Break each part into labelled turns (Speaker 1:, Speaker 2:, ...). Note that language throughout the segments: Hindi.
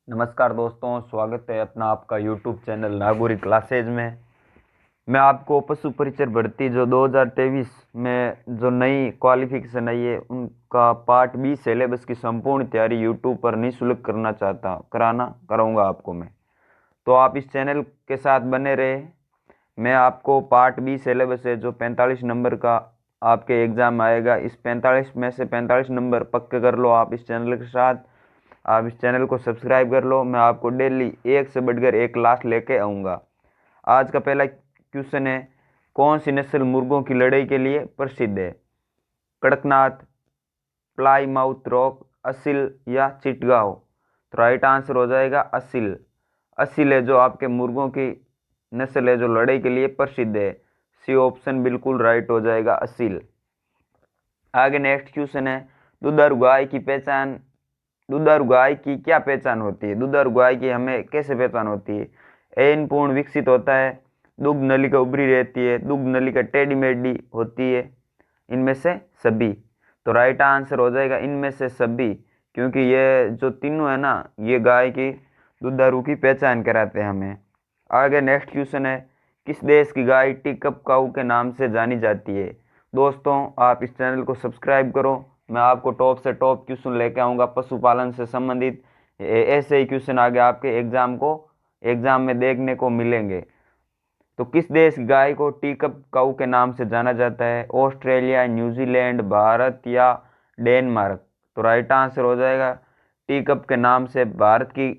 Speaker 1: नमस्कार दोस्तों, स्वागत है अपना आपका यूट्यूब चैनल नागौरी क्लासेज में। मैं आपको पशु परिचर भर्ती जो 2023 में जो नई क्वालिफिकेशन आई है उनका पार्ट बी सिलेबस की संपूर्ण तैयारी यूट्यूब पर निःशुल्क कराऊंगा आपको मैं। तो आप इस चैनल के साथ बने रहे। मैं आपको पार्ट बी सिलेबस है जो 45 नंबर का आपके एग्ज़ाम आएगा, इस 45 में से 45 नंबर पक्के कर लो आप इस चैनल के साथ। आप इस चैनल को सब्सक्राइब कर लो। मैं आपको डेली एक से बढ़कर एक क्लास लेके आऊँगा। आज का पहला क्वेश्चन है, कौन सी नस्ल मुर्गों की लड़ाई के लिए प्रसिद्ध है? कड़कनाथ, प्लाईमाउथ रॉक, असील या चिटगांव? तो राइट आंसर हो जाएगा असील। असील है जो आपके मुर्गों की नस्ल है जो लड़ाई के लिए प्रसिद्ध है। सी ऑप्शन बिल्कुल राइट हो जाएगा, असील। आगे नेक्स्ट क्वेश्चन है, दुधारू गाय की पहचान दुधारू गाय की क्या पहचान होती है? दुधारू गाय की हमें कैसे पहचान होती है? एन पूर्ण विकसित होता है, दुग्ध नलिका उभरी रहती है, दुग्ध नलिका टेढ़ी मेढ़ी होती है, इनमें से सभी। तो राइट आंसर हो जाएगा इनमें से सभी, क्योंकि ये जो तीनों है ना, ये गाय की दुधारू की पहचान कराते हैं हमें। आगे नेक्स्ट क्वेश्चन है, किस देश की गाय टीकप काऊ के नाम से जानी जाती है? दोस्तों आप इस चैनल को सब्सक्राइब करो। मैं आपको टॉप से टॉप क्वेश्चन लेके आऊँगा पशुपालन से संबंधित। ऐसे ही क्वेश्चन आगे आपके एग्जाम में देखने को मिलेंगे। तो किस देश की गाय को टीकप काऊ के नाम से जाना जाता है? ऑस्ट्रेलिया, न्यूजीलैंड, भारत या डेनमार्क? तो राइट आंसर हो जाएगा टीकप के नाम से भारत की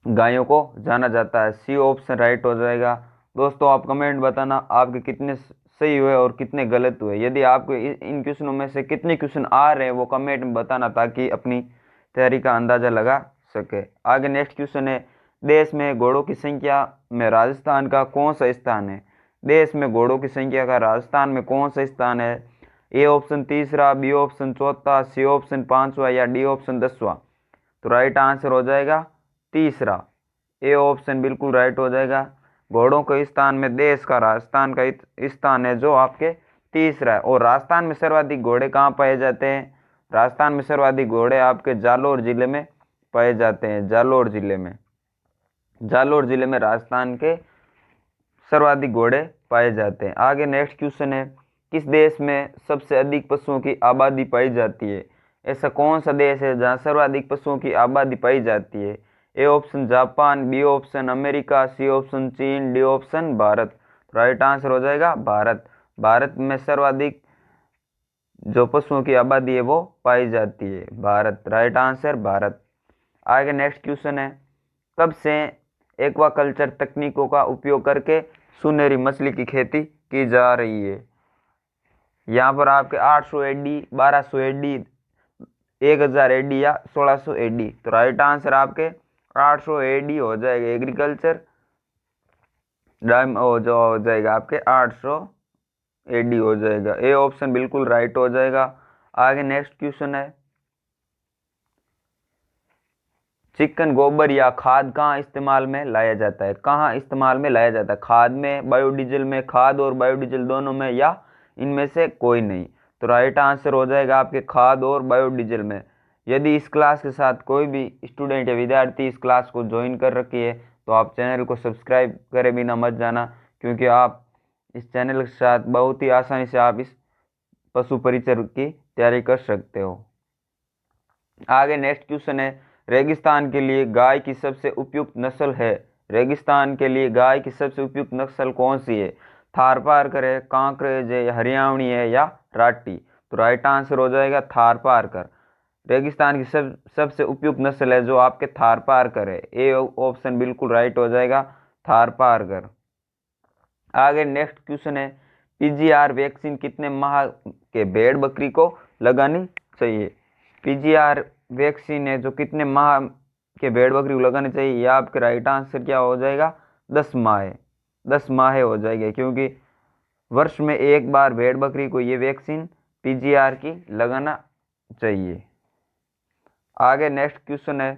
Speaker 1: गायों को जाना जाता है। सी ऑप्शन राइट हो जाएगा। दोस्तों आप कमेंट बताना आपके कितने सही हुए और कितने गलत हुए। यदि आपको इन क्वेश्चनों में से कितने क्वेश्चन आ रहे हैं वो कमेंट में बताना, ताकि अपनी तैयारी का अंदाजा लगा सके। आगे नेक्स्ट क्वेश्चन है, देश में घोड़ों की संख्या में राजस्थान का कौन सा स्थान है? देश में घोड़ों की संख्या का राजस्थान में कौन सा स्थान है? ए ऑप्शन तीसरा, बी ऑप्शन चौथा, सी ऑप्शन पांचवा या डी ऑप्शन 10वां? तो राइट आंसर हो जाएगा तीसरा, ए ऑप्शन बिल्कुल राइट हो जाएगा। घोड़ों के स्थान में देश का राजस्थान का स्थान है जो आपके तीसरा है। और राजस्थान में सर्वाधिक घोड़े कहाँ पाए जाते हैं? राजस्थान में सर्वाधिक घोड़े आपके जालौर जिले में पाए जाते हैं। जालौर जिले में राजस्थान के सर्वाधिक घोड़े पाए जाते हैं। आगे नेक्स्ट क्वेश्चन है, किस देश में सबसे अधिक पशुओं की आबादी पाई जाती है? ऐसा कौन सा देश है जहाँ सर्वाधिक पशुओं की आबादी पाई जाती है? A option Japan, B option America, C option चीन, D option Bharat? Right answer हो जाएगा भारत। भारत में सर्वाधिक जो पशुओं की आबादी है वो पाई जाती है, भारत। Right answer Bharat. आगे नेक्स्ट क्वेश्चन है, कब से एक्वाकल्चर तकनीकों का उपयोग करके सुनहरी मछली की खेती की जा रही है? यहाँ पर आपके 800 एडी, 1200 एडी, 1000 एडी या 1600 एडी? तो राइट आंसर आपके 800 एडी हो जाएगा। एग्रीकल्चर डायम जो हो जाएगा आपके 800 एडी हो जाएगा। ए ऑप्शन बिल्कुल राइट हो जाएगा। आगे नेक्स्ट क्वेश्चन है, चिकन गोबर या खाद कहाँ इस्तेमाल में लाया जाता है? कहाँ इस्तेमाल में लाया जाता है? खाद में, बायोडीजल में? खाद और बायोडीजल दोनों में, या इनमें से कोई नहीं? तो राइट आंसर हो जाएगा आपके खाद और बायोडीजल में। यदि इस क्लास के साथ कोई भी स्टूडेंट या विद्यार्थी इस क्लास को ज्वाइन कर रखी है तो आप चैनल को सब्सक्राइब करे बिना मत जाना, क्योंकि आप इस चैनल के साथ बहुत ही आसानी से आप इस पशु परिचर की तैयारी कर सकते हो। आगे नेक्स्ट क्वेश्चन है, रेगिस्तान के लिए गाय की सबसे उपयुक्त नस्ल है? रेगिस्तान के लिए गाय की सबसे उपयुक्त नस्ल कौन सी है? थारपारकर है, कांकरेज है, हरियाणवी है या राठी? तो राइट आंसर हो जाएगा थारपारकर। रेगिस्तान की सबसे उपयुक्त नस्ल है जो आपके थारपारकर है। ए ऑप्शन बिल्कुल राइट हो जाएगा, थारपारकर। आगे नेक्स्ट क्वेश्चन है, पीजीआर वैक्सीन कितने माह के भेड़ बकरी को लगानी चाहिए? पीजीआर वैक्सीन है जो कितने माह के भेड़ बकरी को लगानी चाहिए? या आपके राइट आंसर क्या हो जाएगा? 10 माह। 10 माह हो जाएगा, क्योंकि वर्ष में एक बार भेड़ बकरी को ये वैक्सीन पीजीआर की लगाना चाहिए। आगे नेक्स्ट क्वेश्चन है,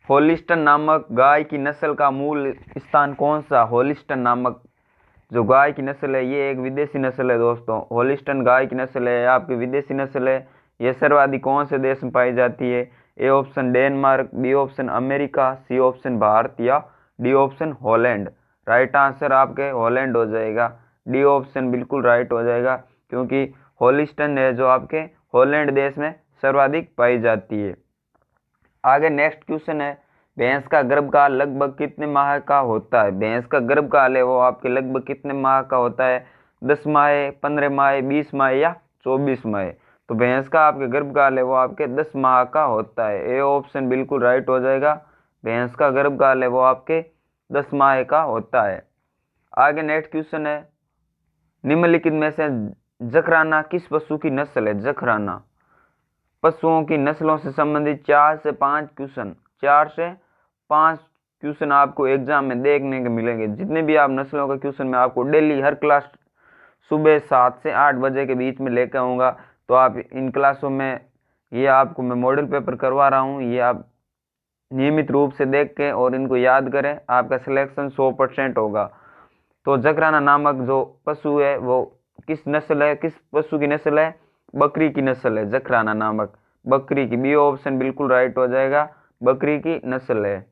Speaker 1: होलिस्टन नामक गाय की नस्ल का मूल स्थान कौन सा? होलिस्टन नामक जो गाय की नस्ल है ये एक विदेशी नस्ल है दोस्तों। होलिस्टन गाय की नस्ल है आपकी विदेशी नस्ल है। ये सर्वाधिक कौन से देश में पाई जाती है? A option Denmark, B option America, C option Bharat या D option Holland. Right answer आपके हॉलैंड हो जाएगा। डी ऑप्शन बिल्कुल राइट हो जाएगा, क्योंकि होलिस्टन है जो आपके हॉलैंड देश में सर्वाधिक पाई जाती है। आगे नेक्स्ट क्वेश्चन है, भैंस का गर्भकाल लगभग कितने माह का होता है? भैंस का गर्भकाल है वो आपके लगभग कितने माह का होता है? 10 माह, 15 माह, 20 माह या 24 माह। तो भैंस का आपके गर्भकाल है वो आपके 10 माह का होता है। ए ऑप्शन बिल्कुल राइट हो जाएगा। भैंस का गर्भकाल है वो आपके 10 माह का होता है। आगे नेक्स्ट क्वेश्चन है, निम्नलिखित में से जखराना किस पशु की नस्ल है? जखराना पशुओं की नस्लों से संबंधित 4 से 5 क्वेश्चन आपको एग्जाम में देखने को मिलेंगे। जितने भी आप नस्लों का क्वेश्चन मैं आपको डेली हर क्लास सुबह 7 से 8 बजे के बीच में लेकर आऊँगा। तो आप इन क्लासों में ये आपको मैं मॉडल पेपर करवा रहा हूँ, ये आप नियमित रूप से देख के और इनको याद करें, आपका सिलेक्शन 100% होगा। तो जकराना नामक जो पशु है वो किस नस्ल है, किस पशु की नस्ल है? बकरी की नस्ल है जकराना नामक, बकरी की। बी ऑप्शन बिल्कुल राइट हो जाएगा, बकरी की नस्ल है।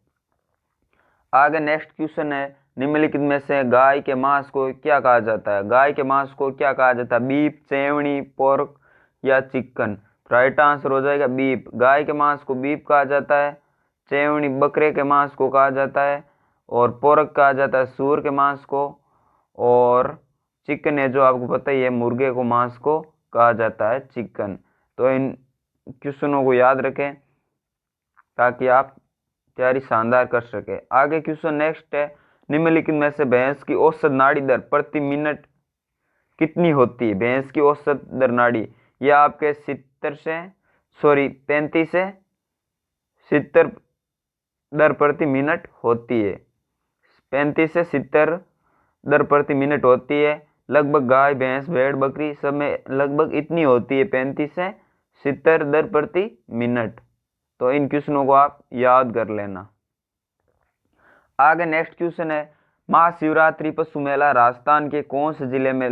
Speaker 1: आगे नेक्स्ट क्वेश्चन है, निम्नलिखित में से गाय के मांस को क्या कहा जाता है? गाय के मांस को क्या कहा जाता है? बीफ, चेवनी, पोर्क या चिकन? राइट आंसर हो जाएगा बीफ। गाय के मांस को बीफ कहा जाता है, चेवनी बकरे के मांस को कहा जाता है, और पोर्क कहा जाता है सूअर के मांस को, और चिकन है जो आपको पता ही है मुर्गे को मांस को कहा जाता है चिकन। तो इन क्वेश्चनों को याद रखें ताकि आप तैयारी शानदार कर सके। आगे क्वेश्चन नेक्स्ट है, निम्नलिखित में से भैंस की औसत नाड़ी दर प्रति मिनट कितनी होती है? भैंस की औसत दर नाड़ी, यह आपके 35 से 70 दर प्रति मिनट होती है। 35 से 70 दर प्रति मिनट होती है। लगभग गाय, भैंस, भेड़, बकरी सब में लगभग इतनी होती है, 35 से 70 दर प्रति मिनट। तो इन क्वेश्चनों को आप याद कर लेना। आगे नेक्स्ट क्वेश्चन है, महाशिवरात्रि पशु मेला राजस्थान के कौन से जिले में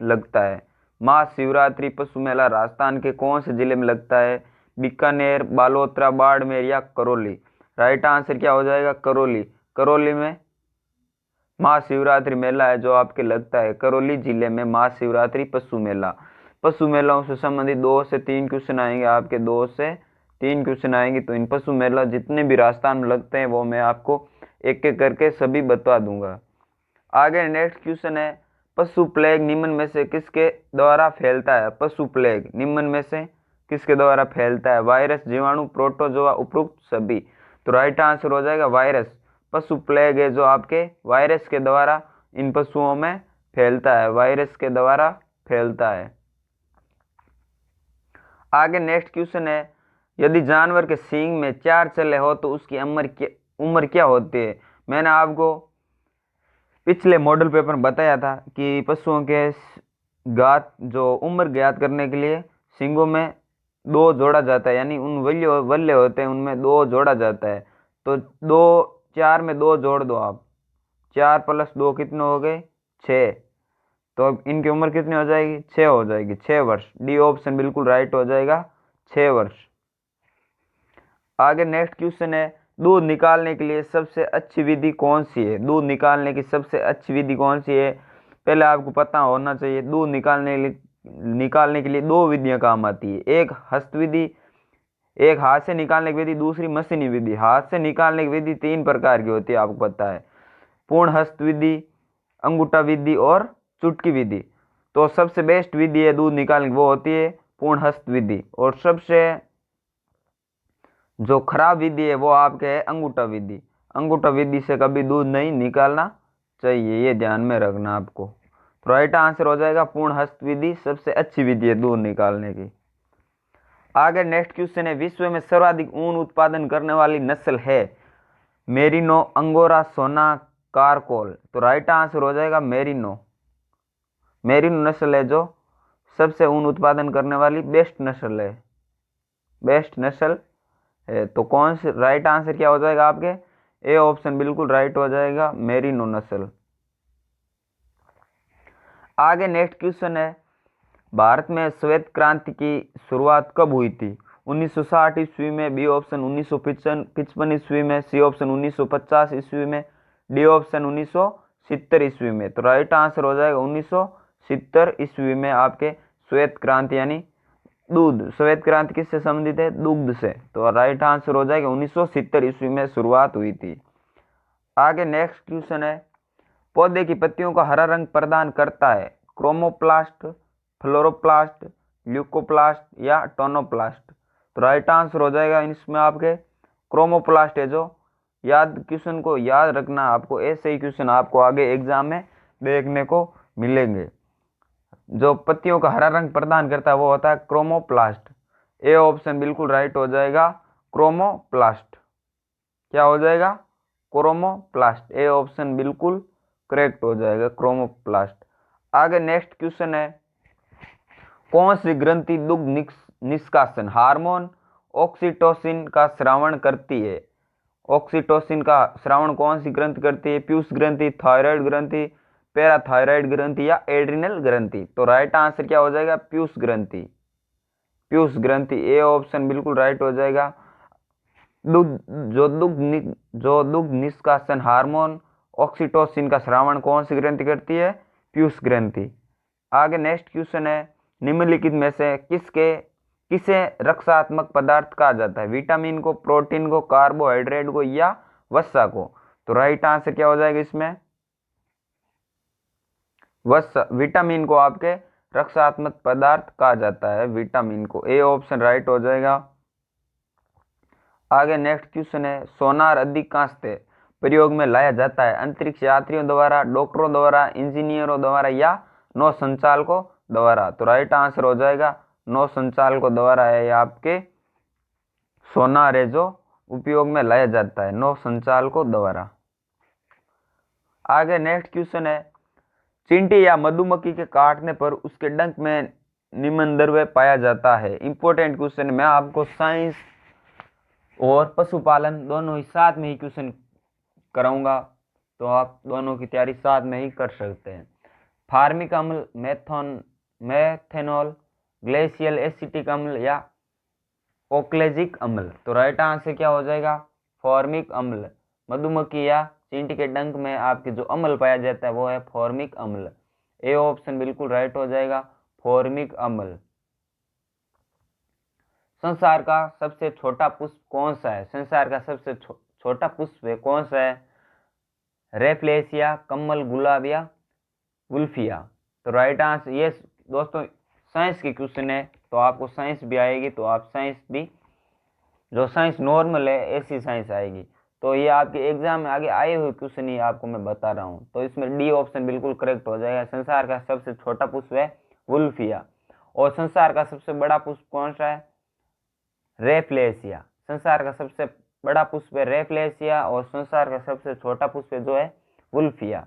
Speaker 1: लगता है? महाशिवरात्रि पशु मेला राजस्थान के कौन से जिले में लगता है? बीकानेर, बालोतरा, बाड़मेर या करौली? राइट आंसर क्या हो जाएगा? करौली। करौली में महाशिवरात्रि मेला है जो आपके लगता है करौली जिले में, महाशिवरात्रि पशु मेला। पशु मेलाओं से संबंधित 2 से 3 क्वेश्चन आएंगे आपके, 2 से 3 क्वेश्चन आएंगे। तो इन पशु मेला जितने भी राजस्थान में लगते हैं वो मैं आपको एक एक करके सभी बता दूंगा। आगे नेक्स्ट क्वेश्चन है, पशु प्लेग निम्न में से किसके द्वारा फैलता है? पशु प्लेग निम्न में से किसके द्वारा फैलता है? वायरस, जीवाणु, प्रोटोजोआ, उपरोक्त सभी? तो राइट आंसर हो जाएगा वायरस। पशु प्लेग है जो आपके वायरस के द्वारा इन पशुओं में फैलता है, वायरस के द्वारा फैलता है। आगे नेक्स्ट क्वेश्चन है, यदि जानवर के सींग में 4 चले हो तो उसकी उम्र क्या होती है? मैंने आपको पिछले मॉडल पेपर में बताया था कि पशुओं के गात जो उम्र ज्ञात करने के लिए सींगों में 2 जोड़ा जाता है, यानी उन वल्ले होते हैं उनमें 2 जोड़ा जाता है। तो 4 में 2 जोड़ दो आप, 4 + 2 कितने हो गए? 6। तो अब इनकी उम्र कितनी हो जाएगी? 6 हो जाएगी, 6 वर्ष। डी ऑप्शन बिल्कुल राइट हो जाएगा, 6 वर्ष। आगे नेक्स्ट क्वेश्चन है, दूध निकालने के लिए सबसे अच्छी विधि कौन सी है? दूध निकालने की सबसे अच्छी विधि कौन सी है? पहले आपको पता होना चाहिए, दूध निकालने के लिए 2 विधियां काम आती है। एक हस्त विधि, एक हाथ से निकालने की विधि, दूसरी मशीनी विधि। हाथ से निकालने की विधि 3 प्रकार की होती है, आपको पता है, पूर्ण हस्त विधि, अंगूठा विधि और चुटकी विधि। तो सबसे बेस्ट विधि है दूध निकालने की वो होती है पूर्ण हस्त विधि, और सबसे जो खराब विधि है वो आपके है अंगूठा विधि। अंगूठा विधि से कभी दूध नहीं निकालना चाहिए, ये ध्यान में रखना आपको। तो राइट आंसर हो जाएगा पूर्ण हस्त विधि सबसे अच्छी विधि है दूध निकालने की। आगे नेक्स्ट क्वेश्चन है, विश्व में सर्वाधिक ऊन उत्पादन करने वाली नस्ल है? मेरिनो, अंगोरा, सोना, कारकोल? तो राइट आंसर हो जाएगा मेरिनो। मेरिनो नस्ल है जो सबसे ऊन उत्पादन करने वाली बेस्ट नस्ल है, बेस्ट नस्ल है। तो कौन से राइट आंसर क्या हो जाएगा आपके? ए ऑप्शन बिल्कुल राइट हो जाएगा, मेरिनो नस्ल। आगे नेक्स्ट क्वेश्चन है, भारत में श्वेत क्रांति की शुरुआत कब हुई थी? 1960 ईस्वी में, बी ऑप्शन 1955 ईस्वी में, सी ऑप्शन 1950 ईस्वी में, डी ऑप्शन 1970 ईस्वी में। तो राइट आंसर हो जाएगा 1970 ईस्वी में आपके श्वेत क्रांति यानी दूध। श्वेत क्रांति किससे संबंधित है? दुग्ध से। तो राइट आंसर हो जाएगा 1970 ईस्वी में शुरुआत हुई थी। आगे नेक्स्ट क्वेश्चन है, पौधे की पत्तियों को हरा रंग प्रदान करता है क्रोमोप्लास्ट, फ्लोरोप्लास्ट, ल्यूकोप्लास्ट या टोनोप्लास्ट। तो राइट आंसर हो जाएगा इसमें आपके क्रोमोप्लास्ट है। जो क्वेश्चन को याद रखना, आपको ऐसे ही क्वेश्चन आपको आगे एग्जाम में देखने को मिलेंगे। जो पत्तियों का हरा रंग प्रदान करता है वो होता है क्रोमोप्लास्ट। ए ऑप्शन बिल्कुल राइट हो जाएगा, क्रोमोप्लास्ट। क्या हो जाएगा? क्रोमोप्लास्ट। ए ऑप्शन बिल्कुल करेक्ट हो जाएगा, क्रोमोप्लास्ट। आगे नेक्स्ट क्वेश्चन है, कौन सी ग्रंथि दुग्ध निष्कासन हार्मोन ऑक्सीटोसिन का स्रावण करती है? ऑक्सीटोसिन का स्रावण कौन सी ग्रंथि करती है? पीयूष ग्रंथि, थायराइड ग्रंथि, पैराथायराइड ग्रंथि या एड्रिनल ग्रंथि। तो राइट आंसर क्या हो जाएगा? पीयूष ग्रंथि। पीयूष ग्रंथि। ए ऑप्शन बिल्कुल राइट हो जाएगा। जो दुग्ध निष्कासन हार्मोन ऑक्सीटोसिन का स्रावण कौन सी ग्रंथि करती है? पीयूष ग्रंथि। आगे नेक्स्ट क्वेश्चन है, निम्नलिखित में से किसे रक्षात्मक पदार्थ कहा जाता है? विटामिन को, प्रोटीन को, कार्बोहाइड्रेट को या वसा को। तो राइट आंसर क्या हो जाएगा इसमें? वसा। विटामिन को आपके रक्षात्मक पदार्थ कहा जाता है, विटामिन को। ए ऑप्शन राइट हो जाएगा। आगे नेक्स्ट क्वेश्चन है, सोनार अधिकांशतः प्रयोग में लाया जाता है अंतरिक्ष यात्रियों द्वारा, डॉक्टरों द्वारा, इंजीनियरों द्वारा या नौ संचालकों द्वारा। तो राइट आंसर हो जाएगा नौ संचालकों द्वारा है। आपके सोनार है जो उपयोग में लाया जाता है नौ संचालकों द्वारा। आगे नेक्स्ट क्वेश्चन है, चींटी या मधुमक्खी के काटने पर उसके डंक में निम्न द्रव्य पाया जाता है। Important question. मैं आपको साइंस और पशुपालन दोनों ही साथ में ही क्वेश्चन कराऊंगा, तो आप दोनों की तैयारी साथ में ही कर सकते हैं। फार्मिक अम्ल, मेथेनॉल, ग्लेशियल एसिटिक अम्ल या ओक्लेजिक अम्ल। तो राइट आंसर क्या हो जाएगा? फॉर्मिक अम्ल। मधुमक्खी या चींटी के डंक में आपके जो अम्ल पाया जाता है वो है फॉर्मिक अम्ल। ए ऑप्शन बिल्कुल राइट हो जाएगा, फॉर्मिक अम्ल। संसार का सबसे छोटा पुष्प कौन सा है? संसार का सबसे छोटा पुष्प है कौन सा है? रेफ्लेशिया, कमल, गुलाब या गुल्फिया। तो राइट आंसर ये दोस्तों साइंस की क्वेश्चन है, तो आपको साइंस भी आएगी, तो आप साइंस भी जो साइंस नॉर्मल है ऐसी साइंस आएगी। तो ये आपके एग्जाम में आगे आए हुए क्वेश्चन ही आपको मैं बता रहा हूँ। तो इसमें डी ऑप्शन बिल्कुल करेक्ट हो जाएगा। संसार का सबसे छोटा पुष्प है गुल्फिया। और संसार का सबसे बड़ा पुष्प कौन सा है? रेफ्लेशिया। संसार का सबसे बड़ा पुष्प है रेफ्लेशिया और संसार का सबसे छोटा पुष्प जो है गुल्फिया।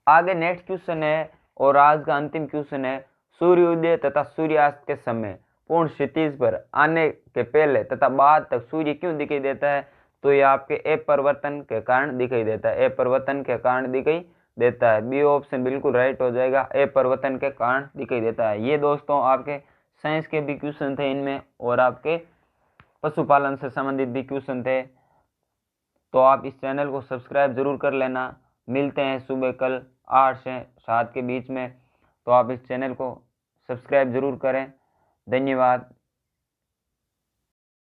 Speaker 1: आगे नेक्स्ट क्वेश्चन है और आज का अंतिम क्वेश्चन है, सूर्योदय तथा सूर्यास्त के समय पूर्ण क्षितिज पर आने के पहले तथा बाद तक सूर्य क्यों दिखाई देता है? तो ये आपके अपरिवर्तन के कारण दिखाई देता है। अपरिवर्तन के कारण दिखाई देता है। बी ऑप्शन बिल्कुल राइट हो जाएगा, अपरिवर्तन के कारण दिखाई देता है। ये दोस्तों आपके साइंस के भी क्वेश्चन थे इनमें और आपके पशुपालन से संबंधित भी क्वेश्चन थे। तो आप इस चैनल को सब्सक्राइब जरूर कर लेना। मिलते हैं सुबह कल 8 से 7 के बीच में। तो आप इस चैनल को सब्सक्राइब जरूर करें। धन्यवाद।